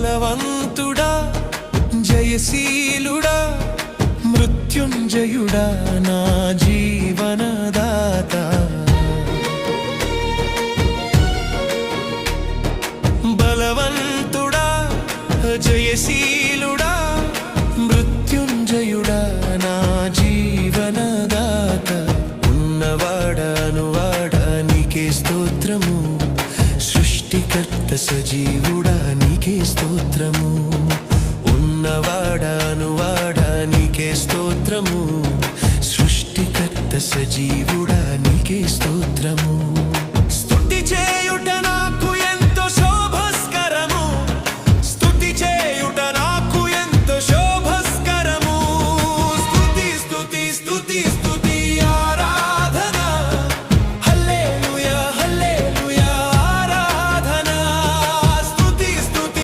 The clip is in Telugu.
బలవంతుడా జయశీలుడా మృత్యుంజయుడా నా జీవనదాత బలవంతుడా జయశీలుడా మృత్యుంజయుడా నా జీవనదాత ఉన్నవాడా నీకే స్తోత్రము సృష్టికర్త సజీవుడా నీకే స్తోత్రము ఉన్నవాడా నీకే స్తోత్రము సృష్టికర్త సజీవుడా నీకే స్తోత్రము